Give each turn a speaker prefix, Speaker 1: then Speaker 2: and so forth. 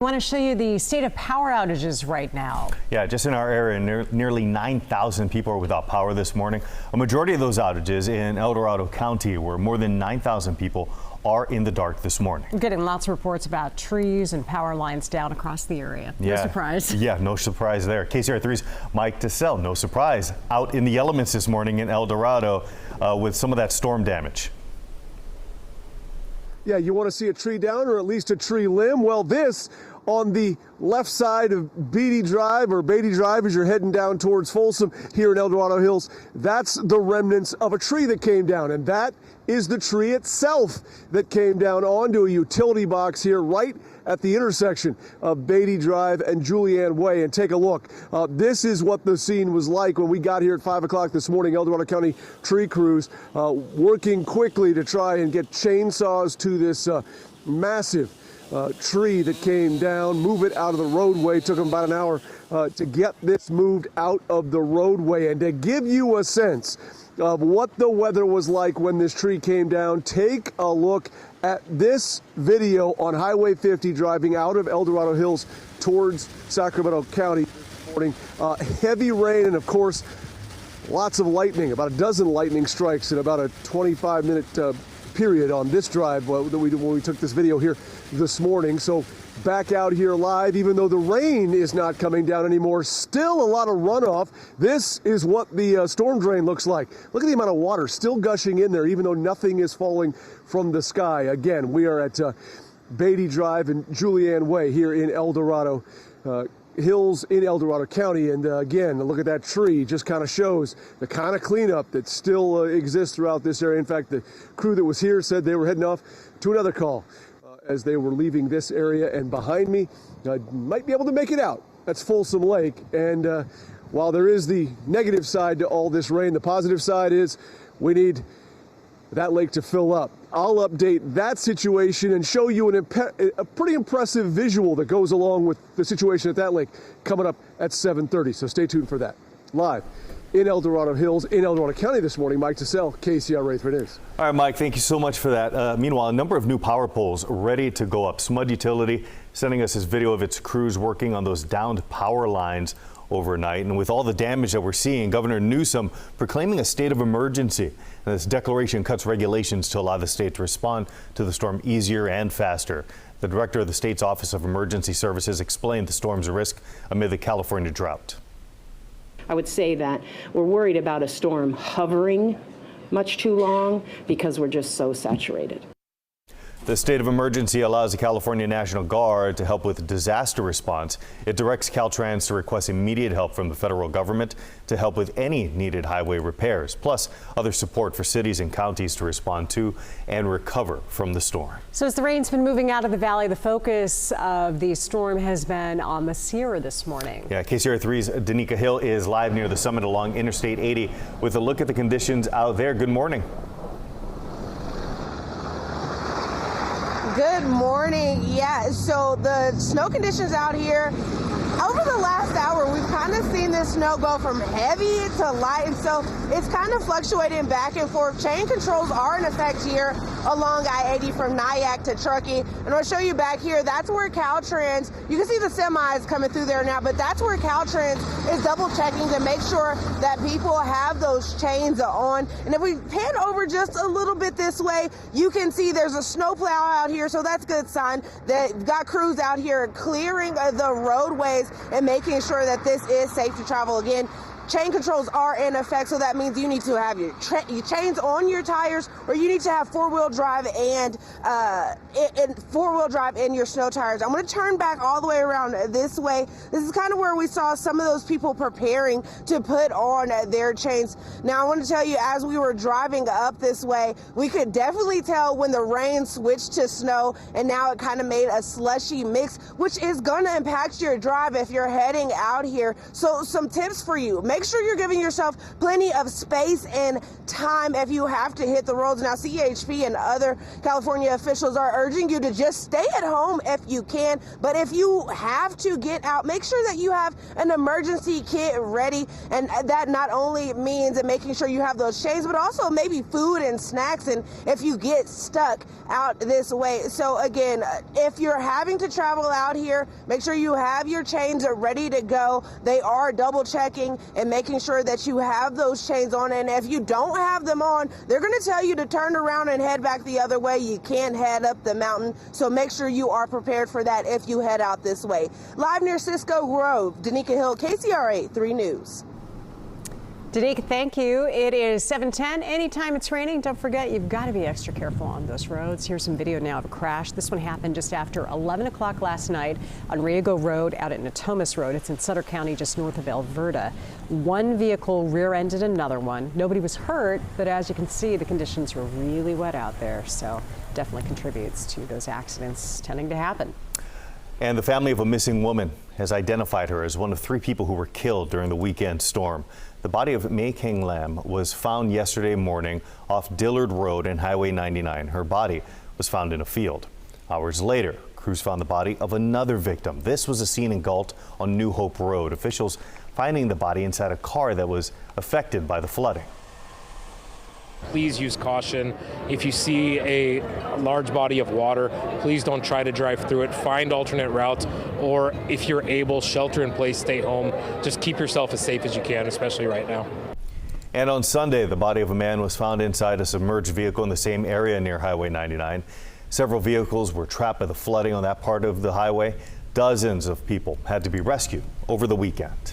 Speaker 1: I want to show you the state of power outages right now.
Speaker 2: Yeah, just in our area, nearly 9,000 people are without power this morning. A majority of those outages in El Dorado County, where more than 9,000 people are in the dark this morning.
Speaker 1: Getting lots of reports about trees and power lines down across the area. No surprise.
Speaker 2: Yeah, no surprise there. KCRA3's Mike Tassell, no surprise, out in the elements this morning in El Dorado with some of that storm damage.
Speaker 3: Yeah, you want to see a tree down or at least a tree limb? Well, this on the left side of Beatty Drive as you're heading down towards Folsom here in El Dorado Hills, that's the remnants of a tree that came down, and that is the tree itself that came down onto a utility box here right at the intersection of Beatty Drive and Julianne Way. And take a look. This is what the scene was like when we got here at 5 o'clock this morning. El Dorado County tree crews working quickly to try and get chainsaws to this massive tree that came down, move it out of the roadway. Took them about an hour to get this moved out of the roadway. And to give you a sense of what the weather was like when this tree came down, take a look at this video on Highway 50 driving out of El Dorado Hills towards Sacramento County this morning. Heavy rain and, of course, lots of lightning, about a dozen lightning strikes in about a 25-minute period on this drive when we took this video here this morning. So back out here live, even though the rain is not coming down anymore, still a lot of runoff. This is what the storm drain looks like. Look at the amount of water still gushing in there, even though nothing is falling from the sky. Again, we are at Beatty Drive and Julianne Way here in El Dorado Hills in El Dorado County. And again, look at that tree. Just kind of shows the kind of cleanup that still exists throughout this area. In fact, the crew that was here said they were heading off to another call as they were leaving this area. And behind me, might be able to make it out. That's Folsom Lake. And while there is the negative side to all this rain, the positive side is we need that lake to fill up. I'll update that situation and show you a pretty impressive visual that goes along with the situation at that lake coming up at 7:30. So stay tuned for that. Live in El Dorado Hills, in El Dorado County this morning, Mike Tassell, KCRA 3 News.
Speaker 2: All right, Mike, thank you so much for that. Meanwhile, a number of new power poles ready to go up. SMUD Utility sending us this video of its crews working on those downed power lines overnight. And with all the damage that we're seeing, Governor Newsom proclaiming a state of emergency. And this declaration cuts regulations to allow the state to respond to the storm easier and faster. The director of the state's Office of Emergency Services explained the storm's risk amid the California drought.
Speaker 4: I would say that we're worried about a storm hovering much too long because we're just so saturated.
Speaker 2: The state of emergency allows the California National Guard to help with disaster response. It directs Caltrans to request immediate help from the federal government to help with any needed highway repairs, plus other support for cities and counties to respond to and recover from the storm.
Speaker 1: So as the rain's been moving out of the valley, the focus of the storm has been on the Sierra this morning.
Speaker 2: Yeah, KCRA 3's Danica Hill is live near the summit along Interstate 80 with a look at the conditions out there. Good morning.
Speaker 5: Good morning. Yeah, so the snow conditions out here over the last hour, we've kind of seen this snow go from heavy to light, and so it's kind of fluctuating back and forth. Chain controls are in effect here along I-80 from Nyack to Truckee, and I'll show you back here. That's where Caltrans, you can see the semis coming through there now, but that's where Caltrans is double checking to make sure that people have those chains on. And if we pan over just a little bit this way, you can see there's a snowplow out here, so that's a good sign that got crews out here clearing the roadways and making sure that this is safe to travel. Again, chain controls are in effect, so that means you need to have your chains on your tires, or you need to have four-wheel drive and your snow tires. I'm going to turn back all the way around this way. This is kind of where we saw some of those people preparing to put on their chains. Now, I want to tell you, as we were driving up this way, we could definitely tell when the rain switched to snow, and now it kind of made a slushy mix, which is going to impact your drive if you're heading out here. So some tips for you. Make make sure you're giving yourself plenty of space and time if you have to hit the roads. Now, CHP and other California officials are urging you to just stay at home if you can, but if you have to get out, make sure that you have an emergency kit ready, and that not only means making sure you have those chains, but also maybe food and snacks, and if you get stuck out this way. So again, if you're having to travel out here, make sure you have your chains ready to go. They are double checking and making sure that you have those chains on, and if you don't have them on, they're going to tell you to turn around and head back the other way. You can't head up the mountain, so make sure you are prepared for that if you head out this way. Live near Cisco Grove, Danica Hill, KCRA 3 News.
Speaker 1: Danica, thank you. It is 7:10. Anytime it's raining, don't forget you've got to be extra careful on those roads. Here's some video now of a crash. This one happened just after 11 o'clock last night on Riego Road out at Natomas Road. It's in Sutter County, just north of Alverta. One vehicle rear-ended another one. Nobody was hurt, but as you can see, the conditions were really wet out there, so definitely contributes to those accidents tending to happen.
Speaker 2: And the family of a missing woman has identified her as one of 3 people who were killed during the weekend storm. The body of May King Lam was found yesterday morning off Dillard Road and Highway 99. Her body was found in a field. Hours later, crews found the body of another victim. This was a scene in Galt on New Hope Road. Officials finding the body inside a car that was affected by the flooding.
Speaker 6: Please use caution. If you see a large body of water, please don't try to drive through it. Find alternate routes, or if you're able, shelter in place, stay home. Just keep yourself as safe as you can, especially right now.
Speaker 2: And on Sunday, the body of a man was found inside a submerged vehicle in the same area near Highway 99. Several vehicles were trapped by the flooding on that part of the highway. Dozens of people had to be rescued over the weekend.